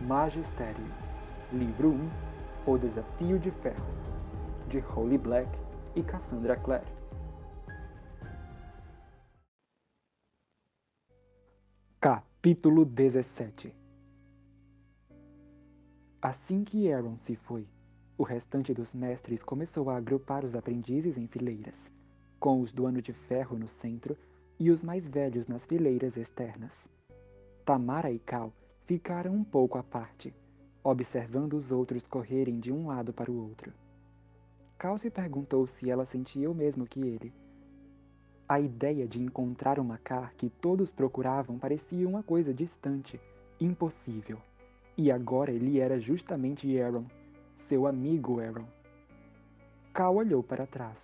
Magisterium, Livro 1, O Desafio de Ferro, de Holly Black e Cassandra Clare. Capítulo 17. Assim que Aaron se foi, o restante dos mestres começou a agrupar os aprendizes em fileiras, com os do Ano de Ferro no centro e os mais velhos nas fileiras externas. Tamara e Cal ficaram um pouco à parte, observando os outros correrem de um lado para o outro. Cal se perguntou se ela sentia o mesmo que ele. A ideia de encontrar o Macar que todos procuravam parecia uma coisa distante, impossível. E agora ele era justamente Aaron, seu amigo Aaron. Cal olhou para trás,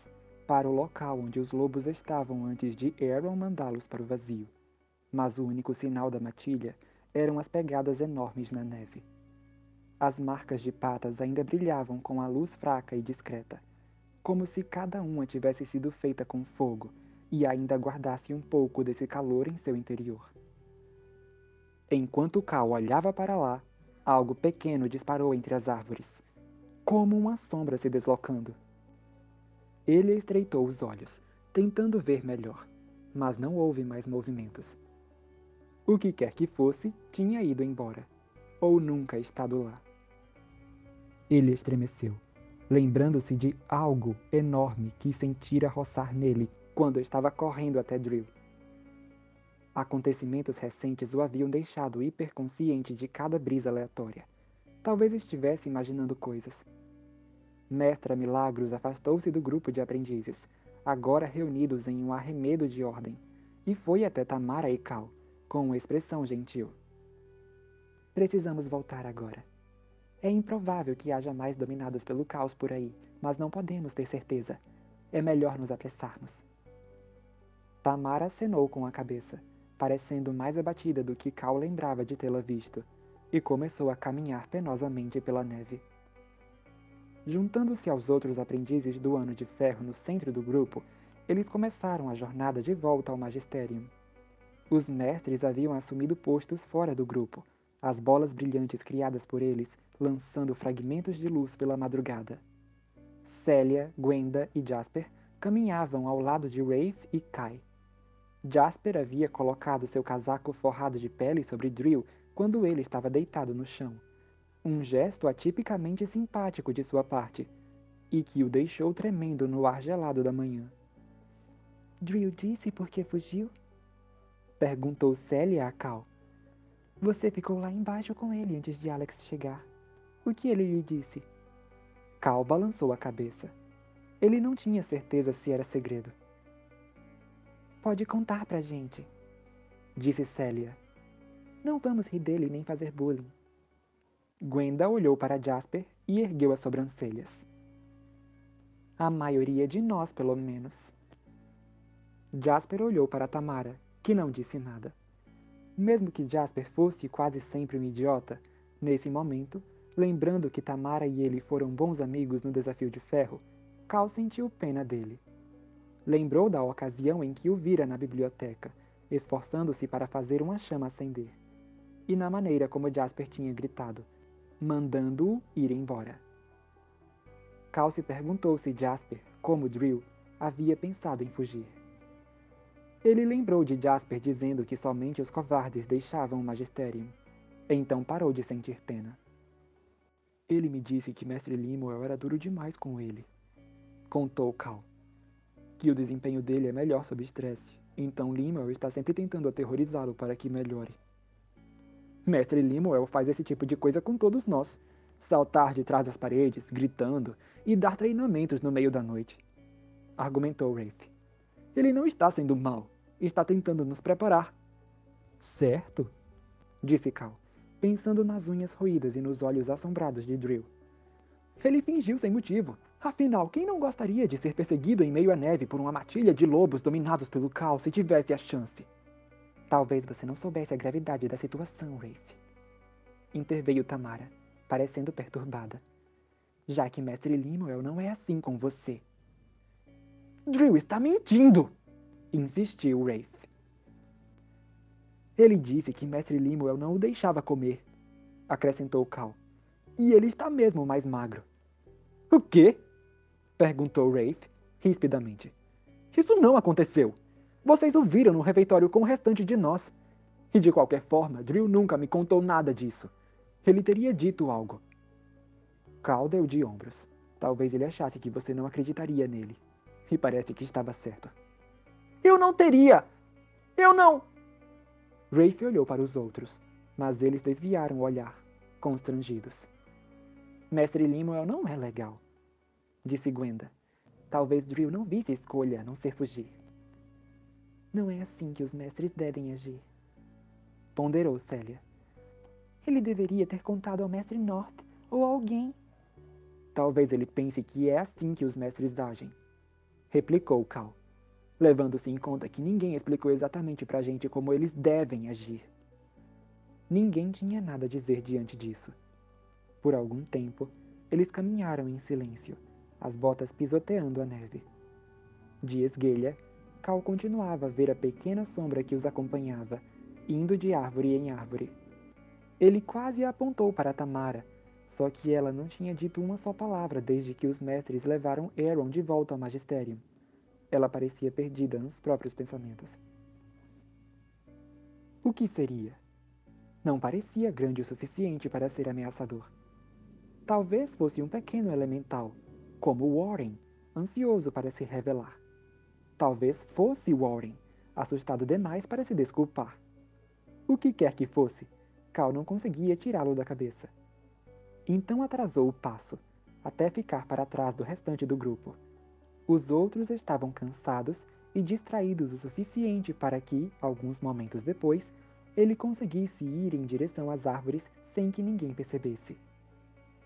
para o local onde os lobos estavam antes de Aaron mandá-los para o vazio. Mas o único sinal da matilha eram as pegadas enormes na neve. As marcas de patas ainda brilhavam com a luz fraca e discreta, como se cada uma tivesse sido feita com fogo e ainda guardasse um pouco desse calor em seu interior. Enquanto Cal olhava para lá, algo pequeno disparou entre as árvores, como uma sombra se deslocando. Ele estreitou os olhos, tentando ver melhor, mas não houve mais movimentos. O que quer que fosse, tinha ido embora, ou nunca estado lá. Ele estremeceu, lembrando-se de algo enorme que sentira roçar nele quando estava correndo até Drill. Acontecimentos recentes o haviam deixado hiperconsciente de cada brisa aleatória. Talvez estivesse imaginando coisas. Mestra Milagros afastou-se do grupo de aprendizes, agora reunidos em um arremedo de ordem, e foi até Tamara e Cal, com uma expressão gentil. Precisamos voltar agora. É improvável que haja mais dominados pelo caos por aí, mas não podemos ter certeza. É melhor nos apressarmos. Tamara acenou com a cabeça, parecendo mais abatida do que Cal lembrava de tê-la visto, e começou a caminhar penosamente pela neve. Juntando-se aos outros aprendizes do Ano de Ferro no centro do grupo, eles começaram a jornada de volta ao Magisterium. Os mestres haviam assumido postos fora do grupo, as bolas brilhantes criadas por eles lançando fragmentos de luz pela madrugada. Célia, Gwenda e Jasper caminhavam ao lado de Rafe e Kai. Jasper havia colocado seu casaco forrado de pele sobre Drill quando ele estava deitado no chão. Um gesto atipicamente simpático de sua parte, e que o deixou tremendo no ar gelado da manhã. Drill disse por que fugiu? Perguntou Célia a Cal. Você ficou lá embaixo com ele antes de Alex chegar. O que ele lhe disse? Cal balançou a cabeça. Ele não tinha certeza se era segredo. Pode contar pra gente, disse Célia. Não vamos rir dele nem fazer bullying. Gwenda olhou para Jasper e ergueu as sobrancelhas. A maioria de nós, pelo menos. Jasper olhou para Tamara, que não disse nada. Mesmo que Jasper fosse quase sempre um idiota, nesse momento, lembrando que Tamara e ele foram bons amigos no Desafio de Ferro, Cal sentiu pena dele. Lembrou da ocasião em que o vira na biblioteca, esforçando-se para fazer uma chama acender, e na maneira como Jasper tinha gritado, mandando-o ir embora. Cal se perguntou se Jasper, como Drill, havia pensado em fugir. Ele lembrou de Jasper dizendo que somente os covardes deixavam o Magisterium. Então parou de sentir pena. Ele me disse que Mestre Lemuel era duro demais com ele, contou Cal. Que o desempenho dele é melhor sob estresse, então Lemuel está sempre tentando aterrorizá-lo para que melhore. Mestre Lemuel faz esse tipo de coisa com todos nós. Saltar de trás das paredes, gritando, e dar treinamentos no meio da noite, argumentou Rafe. Ele não está sendo mau, está tentando nos preparar. Certo, disse Cal, pensando nas unhas roídas e nos olhos assombrados de Drill. Ele fingiu sem motivo. Afinal, quem não gostaria de ser perseguido em meio à neve por uma matilha de lobos dominados pelo caos se tivesse a chance? Talvez você não soubesse a gravidade da situação, Rafe. Interveio Tamara, parecendo perturbada. Já que Mestre Lemuel não é assim com você. Drill está mentindo! Insistiu Rafe. Ele disse que Mestre Lemuel não o deixava comer. acrescentou Cal. E ele está mesmo mais magro. O quê? Perguntou Rafe, rispidamente. Isso não aconteceu. Vocês o viram no refeitório com o restante de nós. E de qualquer forma, Drill nunca me contou nada disso. Ele teria dito algo. Cal deu de ombros. Talvez ele achasse que você não acreditaria nele. E parece que estava certo. Eu não teria! Eu não! Rafe olhou para os outros, mas eles desviaram o olhar, constrangidos. Mestre Lemuel não é legal, disse Gwenda. Talvez Drill não visse escolha a não ser fugir. Não é assim que os mestres devem agir, ponderou Célia. Ele deveria ter contado ao mestre North ou a alguém. Talvez ele pense que é assim que os mestres agem, replicou Cal, levando-se em conta que ninguém explicou exatamente pra gente como eles devem agir. Ninguém tinha nada a dizer diante disso. Por algum tempo, eles caminharam em silêncio, as botas pisoteando a neve. De esguelha, Cal continuava a ver a pequena sombra que os acompanhava, indo de árvore em árvore. Ele quase a apontou para Tamara, só que ela não tinha dito uma só palavra desde que os mestres levaram Aaron de volta ao magistério. Ela parecia perdida nos próprios pensamentos. O que seria? Não parecia grande o suficiente para ser ameaçador. Talvez fosse um pequeno elemental, como Warren, ansioso para se revelar. Talvez fosse Warren, assustado demais para se desculpar. O que quer que fosse, Cal não conseguia tirá-lo da cabeça. Então atrasou o passo, até ficar para trás do restante do grupo. Os outros estavam cansados e distraídos o suficiente para que, alguns momentos depois, ele conseguisse ir em direção às árvores sem que ninguém percebesse.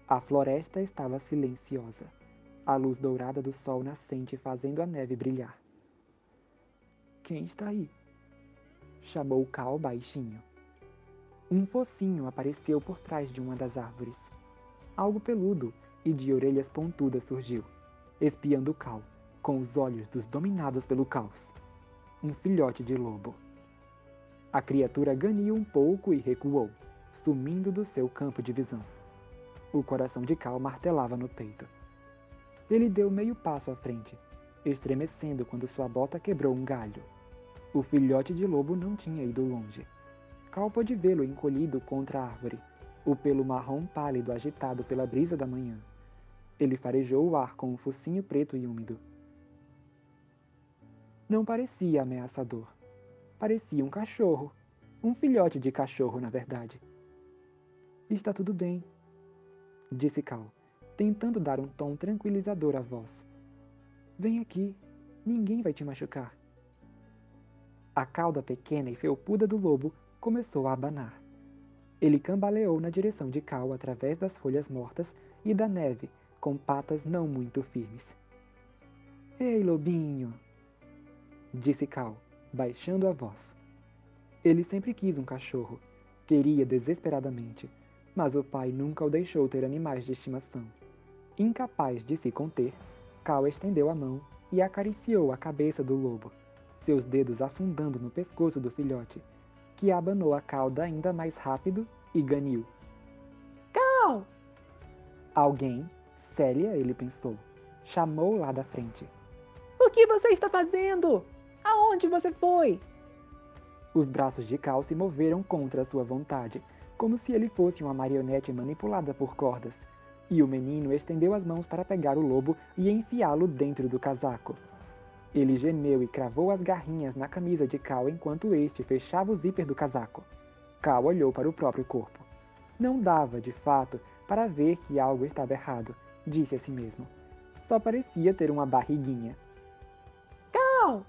A floresta estava silenciosa, a luz dourada do sol nascente fazendo a neve brilhar. Quem está aí? Chamou Cal baixinho. Um focinho apareceu por trás de uma das árvores. Algo peludo e de orelhas pontudas surgiu, espiando Cal, com os olhos dos dominados pelo caos. Um filhote de lobo. A criatura ganiu um pouco e recuou, sumindo do seu campo de visão. O coração de Cal martelava no peito. Ele deu meio passo à frente, estremecendo quando sua bota quebrou um galho. O filhote de lobo não tinha ido longe. Cal pôde vê-lo encolhido contra a árvore, o pelo marrom pálido agitado pela brisa da manhã. Ele farejou o ar com um focinho preto e úmido. Não parecia ameaçador. Parecia um cachorro. Um filhote de cachorro, na verdade. Está tudo bem, disse Cal, tentando dar um tom tranquilizador à voz. Vem aqui, ninguém vai te machucar. A cauda pequena e felpuda do lobo começou a abanar. Ele cambaleou na direção de Cal através das folhas mortas e da neve, com patas não muito firmes. Ei, lobinho! Disse Cal, baixando a voz. Ele sempre quis um cachorro. Queria desesperadamente, mas o pai nunca o deixou ter animais de estimação. Incapaz de se conter, Cal estendeu a mão e acariciou a cabeça do lobo, seus dedos afundando no pescoço do filhote, que abanou a cauda ainda mais rápido e ganiu. Cal! Alguém, Célia, ele pensou, chamou lá da frente. O que você está fazendo? Aonde você foi? Os braços de Cal se moveram contra sua vontade, como se ele fosse uma marionete manipulada por cordas, e o menino estendeu as mãos para pegar o lobo e enfiá-lo dentro do casaco. Ele gemeu e cravou as garrinhas na camisa de Cal enquanto este fechava o zíper do casaco. Cal olhou para o próprio corpo. Não dava, de fato, para ver que algo estava errado, disse a si mesmo. Só parecia ter uma barriguinha. Cal!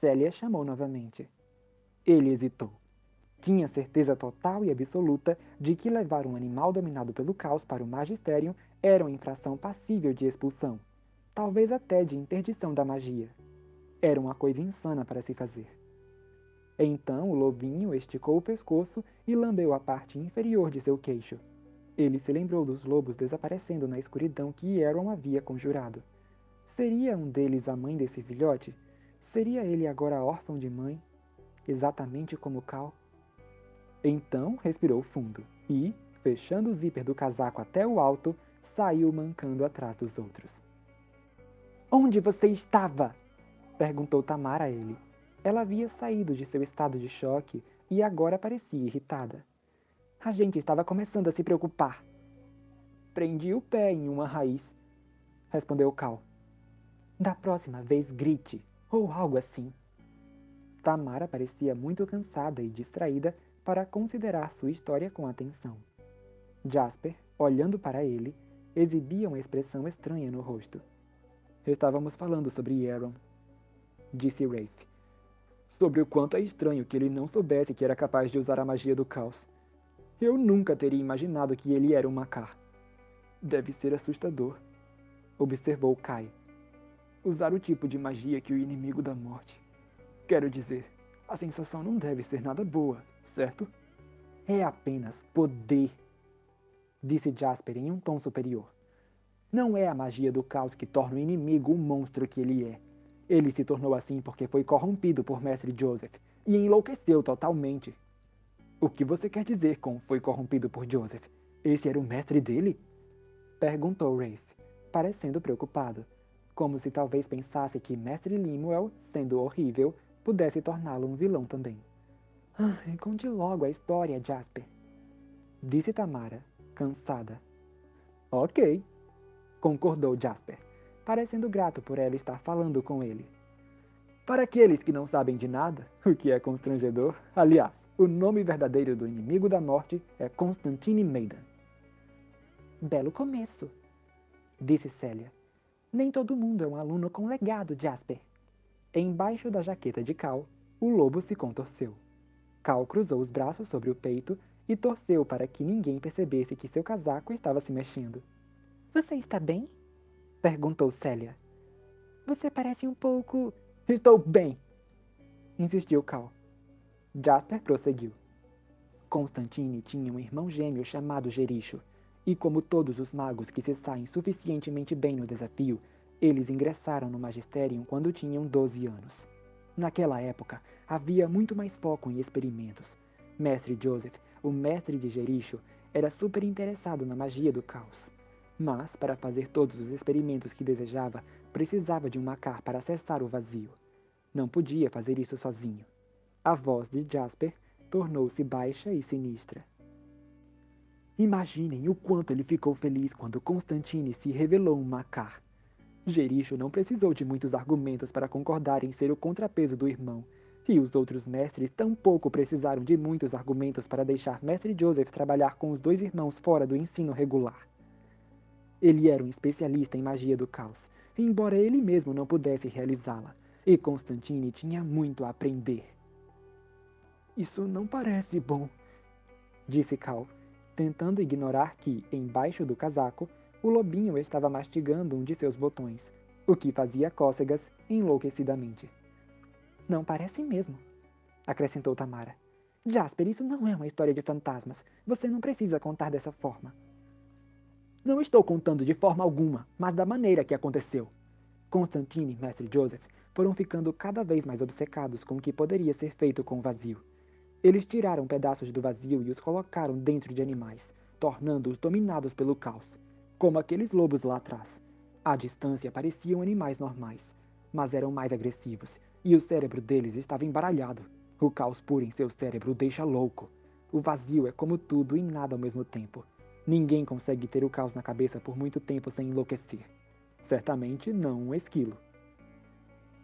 Célia chamou novamente. Ele hesitou. Tinha certeza total e absoluta de que levar um animal dominado pelo caos para o magistério era uma infração passível de expulsão, talvez até de interdição da magia. Era uma coisa insana para se fazer. Então o lobinho esticou o pescoço e lambeu a parte inferior de seu queixo. Ele se lembrou dos lobos desaparecendo na escuridão que Aaron havia conjurado. Seria um deles a mãe desse filhote? Seria ele agora órfão de mãe? Exatamente como Cal? Então respirou fundo e, fechando o zíper do casaco até o alto, saiu mancando atrás dos outros. Onde você estava? Perguntou Tamara a ele. Ela havia saído de seu estado de choque e agora parecia irritada. A gente estava começando a se preocupar. Prendi o pé em uma raiz, respondeu Cal. Da próxima vez grite, ou algo assim. Tamara parecia muito cansada e distraída para considerar sua história com atenção. Jasper, olhando para ele, exibia uma expressão estranha no rosto. Estávamos falando sobre Aaron, disse Rafe. Sobre o quanto é estranho que ele não soubesse que era capaz de usar a magia do caos. Eu nunca teria imaginado que ele era um macar. Deve ser assustador, observou Kai. Usar o tipo de magia que o inimigo da morte. Quero dizer, a sensação não deve ser nada boa, certo? É apenas poder, disse Jasper em um tom superior. Não é a magia do caos que torna o inimigo o monstro que ele é. Ele se tornou assim porque foi corrompido por Mestre Joseph e enlouqueceu totalmente. O que você quer dizer com foi corrompido por Joseph? Esse era o mestre dele? Perguntou Rafe, parecendo preocupado, como se talvez pensasse que Mestre Lemuel, sendo horrível, pudesse torná-lo um vilão também. Conte logo a história, Jasper, disse Tamara, cansada. Ok, concordou Jasper, parecendo grato por ela estar falando com ele. Para aqueles que não sabem de nada, o que é constrangedor, aliás, o nome verdadeiro do inimigo da morte é Constantine Maiden. Belo começo, disse Célia. Nem todo mundo é um aluno com legado, Jasper. Embaixo da jaqueta de Cal, o lobo se contorceu. Cal cruzou os braços sobre o peito e torceu para que ninguém percebesse que seu casaco estava se mexendo. Você está bem? Perguntou Célia. Você parece um pouco... Estou bem! Insistiu Cal. Jasper prosseguiu. Constantine tinha um irmão gêmeo chamado Jericho, e como todos os magos que se saem suficientemente bem no desafio, eles ingressaram no magistério quando tinham 12 anos. Naquela época, havia muito mais foco em experimentos. Mestre Joseph, o mestre de Jericho, era super interessado na magia do caos. Mas, para fazer todos os experimentos que desejava, precisava de um macar para acessar o vazio. Não podia fazer isso sozinho. A voz de Jasper tornou-se baixa e sinistra. Imaginem o quanto ele ficou feliz quando Constantine se revelou um macar. Jericho não precisou de muitos argumentos para concordar em ser o contrapeso do irmão, e os outros mestres tampouco precisaram de muitos argumentos para deixar Mestre Joseph trabalhar com os dois irmãos fora do ensino regular. Ele era um especialista em magia do caos, embora ele mesmo não pudesse realizá-la, e Constantine tinha muito a aprender. Isso não parece bom, disse Cal, tentando ignorar que, embaixo do casaco, o lobinho estava mastigando um de seus botões, o que fazia cócegas enlouquecidamente. Não parece mesmo, acrescentou Tamara. Jasper, isso não é uma história de fantasmas. Você não precisa contar dessa forma. Não estou contando de forma alguma, mas da maneira que aconteceu. Constantine e Mestre Joseph foram ficando cada vez mais obcecados com o que poderia ser feito com o vazio. Eles tiraram pedaços do vazio e os colocaram dentro de animais, tornando-os dominados pelo caos, como aqueles lobos lá atrás. À distância pareciam animais normais, mas eram mais agressivos, e o cérebro deles estava embaralhado. O caos puro em seu cérebro o deixa louco. O vazio é como tudo e nada ao mesmo tempo. Ninguém consegue ter o caos na cabeça por muito tempo sem enlouquecer. Certamente não um esquilo.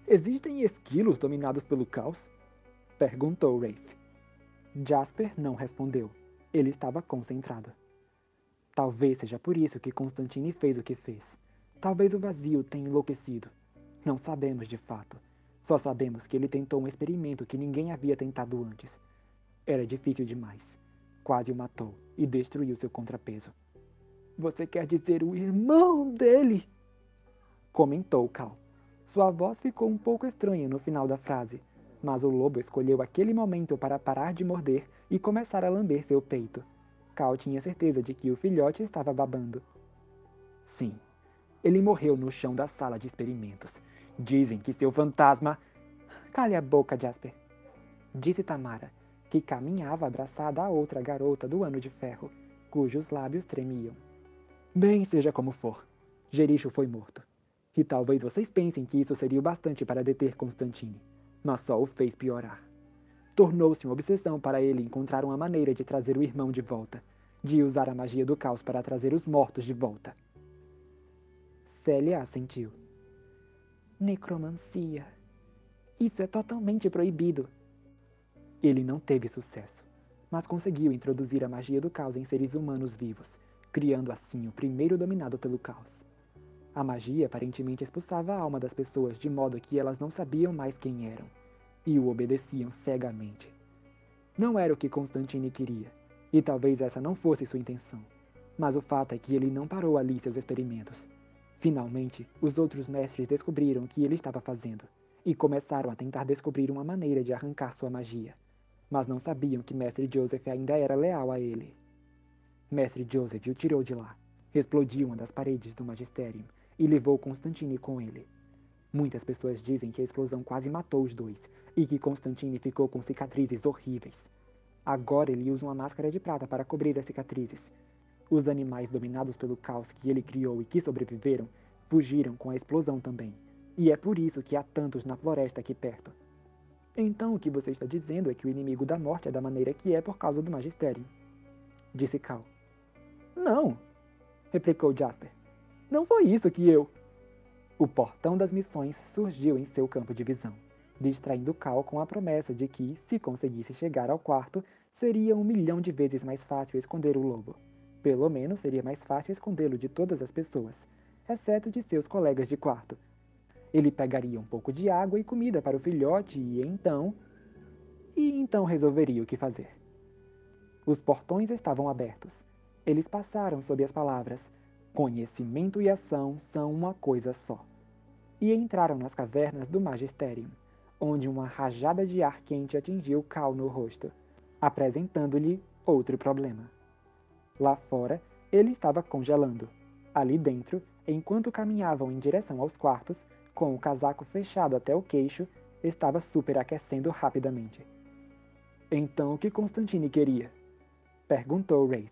Existem esquilos dominados pelo caos? Perguntou Rafe. Jasper não respondeu. Ele estava concentrado. Talvez seja por isso que Constantine fez o que fez. Talvez o vazio tenha enlouquecido. Não sabemos de fato. Só sabemos que ele tentou um experimento que ninguém havia tentado antes. Era difícil demais. Quase o matou e destruiu seu contrapeso. Você quer dizer o irmão dele? Comentou Cal. Sua voz ficou um pouco estranha no final da frase, mas o lobo escolheu aquele momento para parar de morder e começar a lamber seu peito. Cal tinha certeza de que o filhote estava babando. Sim, ele morreu no chão da sala de experimentos. Dizem que seu fantasma... Cale a boca, Jasper, disse Tamara, que caminhava abraçada a outra garota do Ano de Ferro, cujos lábios tremiam. Bem, seja como for, Jericho foi morto. E talvez vocês pensem que isso seria o bastante para deter Constantine, mas só o fez piorar. Tornou-se uma obsessão para ele encontrar uma maneira de trazer o irmão de volta, de usar a magia do caos para trazer os mortos de volta. Célia assentiu. Necromancia. Isso é totalmente proibido. Ele não teve sucesso, mas conseguiu introduzir a magia do caos em seres humanos vivos, criando assim o primeiro dominado pelo caos. A magia aparentemente expulsava a alma das pessoas de modo que elas não sabiam mais quem eram, e o obedeciam cegamente. Não era o que Constantine queria, e talvez essa não fosse sua intenção, mas o fato é que ele não parou ali seus experimentos. Finalmente, os outros mestres descobriram o que ele estava fazendo, e começaram a tentar descobrir uma maneira de arrancar sua magia, mas não sabiam que Mestre Joseph ainda era leal a ele. Mestre Joseph o tirou de lá, explodiu uma das paredes do Magisterium e levou Constantine com ele. Muitas pessoas dizem que a explosão quase matou os dois e que Constantine ficou com cicatrizes horríveis. Agora ele usa uma máscara de prata para cobrir as cicatrizes. Os animais dominados pelo caos que ele criou e que sobreviveram fugiram com a explosão também, e é por isso que há tantos na floresta aqui perto. Então o que você está dizendo é que o inimigo da morte é da maneira que é por causa do Magisterium, disse Cal. Não, replicou Jasper. Não foi isso que eu... O portão das missões surgiu em seu campo de visão, distraindo Cal com a promessa de que, se conseguisse chegar ao quarto, seria 1.000.000 de vezes mais fácil esconder o lobo. Pelo menos seria mais fácil escondê-lo de todas as pessoas, exceto de seus colegas de quarto. Ele pegaria um pouco de água e comida para o filhote e então resolveria o que fazer. Os portões estavam abertos. Eles passaram sob as palavras conhecimento e ação são uma coisa só. E entraram nas cavernas do Magisterium, onde uma rajada de ar quente atingiu Cal no rosto, apresentando-lhe outro problema. Lá fora, ele estava congelando. Ali dentro, enquanto caminhavam em direção aos quartos, com o casaco fechado até o queixo, estava superaquecendo rapidamente. Então o que Constantine queria? Perguntou Rafe.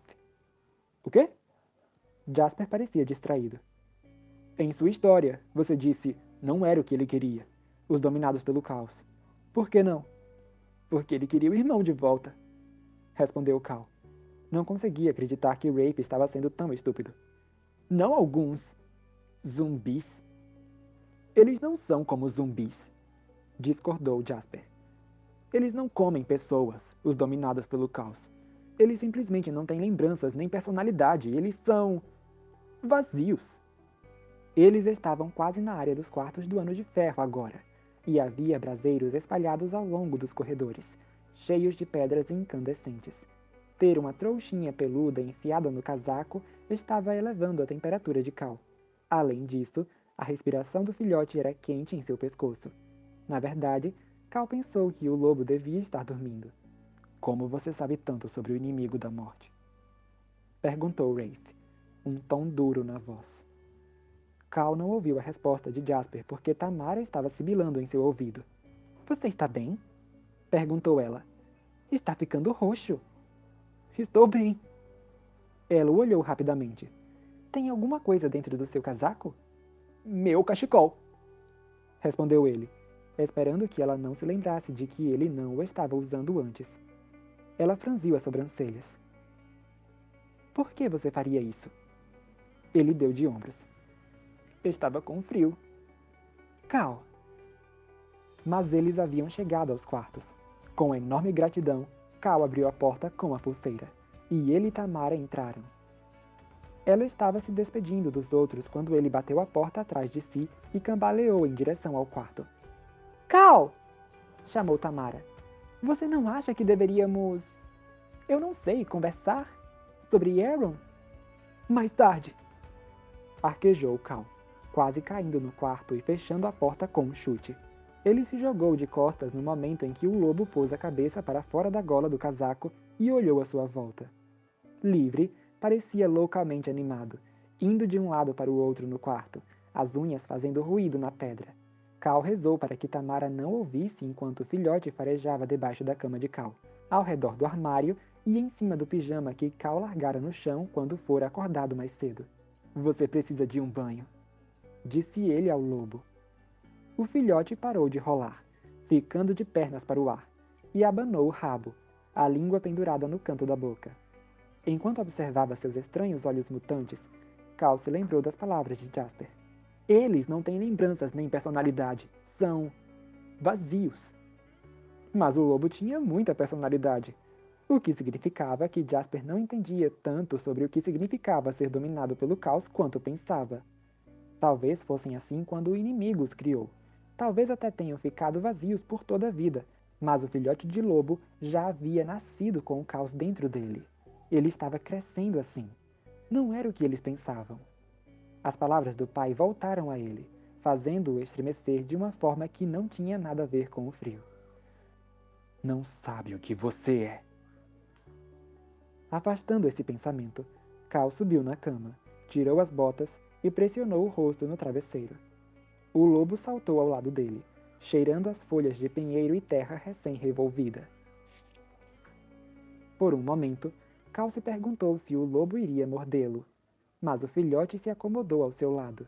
O quê? Jasper parecia distraído. Em sua história, você disse, não era o que ele queria. Os dominados pelo caos. Por que não? Porque ele queria o irmão de volta, respondeu Cal. Não conseguia acreditar que Rafe estava sendo tão estúpido. Não alguns zumbis. Eles não são como zumbis, discordou Jasper. Eles não comem pessoas, os dominados pelo caos. Eles simplesmente não têm lembranças nem personalidade. Eles são... vazios. Eles estavam quase na área dos quartos do Ano de Ferro agora, e havia braseiros espalhados ao longo dos corredores, cheios de pedras incandescentes. Ter uma trouxinha peluda enfiada no casaco estava elevando a temperatura de Cal. Além disso, a respiração do filhote era quente em seu pescoço. Na verdade, Cal pensou que o lobo devia estar dormindo. Como você sabe tanto sobre o inimigo da morte? Perguntou Rafe, um tom duro na voz. Cal não ouviu a resposta de Jasper porque Tamara estava sibilando em seu ouvido. Você está bem? Perguntou ela. Está ficando roxo. Estou bem. Ela o olhou rapidamente. Tem alguma coisa dentro do seu casaco? Meu cachecol, respondeu ele, esperando que ela não se lembrasse de que ele não o estava usando antes. Ela franziu as sobrancelhas. Por que você faria isso? Ele deu de ombros. Estava com frio. Cal. Mas eles haviam chegado aos quartos. Com enorme gratidão, Cal abriu a porta com a pulseira, e ele e Tamara entraram. Ela estava se despedindo dos outros quando ele bateu a porta atrás de si e cambaleou em direção ao quarto. Cal! Chamou Tamara. Você não acha que deveríamos... eu não sei, conversar? Sobre Aaron? Mais tarde! Arquejou Cal, quase caindo no quarto e fechando a porta com um chute. Ele se jogou de costas no momento em que o lobo pôs a cabeça para fora da gola do casaco e olhou à sua volta. Livre, parecia loucamente animado, indo de um lado para o outro no quarto, as unhas fazendo ruído na pedra. Cal rezou para que Tamara não ouvisse enquanto o filhote farejava debaixo da cama de Cal, ao redor do armário e em cima do pijama que Cal largara no chão quando fora acordado mais cedo. Você precisa de um banho, disse ele ao lobo. O filhote parou de rolar, ficando de pernas para o ar, e abanou o rabo, a língua pendurada no canto da boca. Enquanto observava seus estranhos olhos mutantes, Cal se lembrou das palavras de Jasper. Eles não têm lembranças nem personalidade, são vazios. Mas o lobo tinha muita personalidade, o que significava que Jasper não entendia tanto sobre o que significava ser dominado pelo caos quanto pensava. Talvez fossem assim quando o inimigo os criou. Talvez até tenham ficado vazios por toda a vida, mas o filhote de lobo já havia nascido com o caos dentro dele. Ele estava crescendo assim. Não era o que eles pensavam. As palavras do pai voltaram a ele, fazendo-o estremecer de uma forma que não tinha nada a ver com o frio. Não sabe o que você é. Afastando esse pensamento, Cal subiu na cama, tirou as botas e pressionou o rosto no travesseiro. O lobo saltou ao lado dele, cheirando as folhas de pinheiro e terra recém-revolvida. Por um momento, Cal se perguntou se o lobo iria mordê-lo, mas o filhote se acomodou ao seu lado,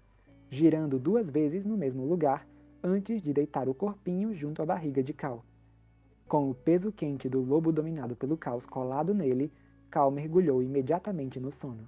girando 2 vezes no mesmo lugar antes de deitar o corpinho junto à barriga de Cal. Com o peso quente do lobo dominado pelo caos colado nele, Cal mergulhou imediatamente no sono.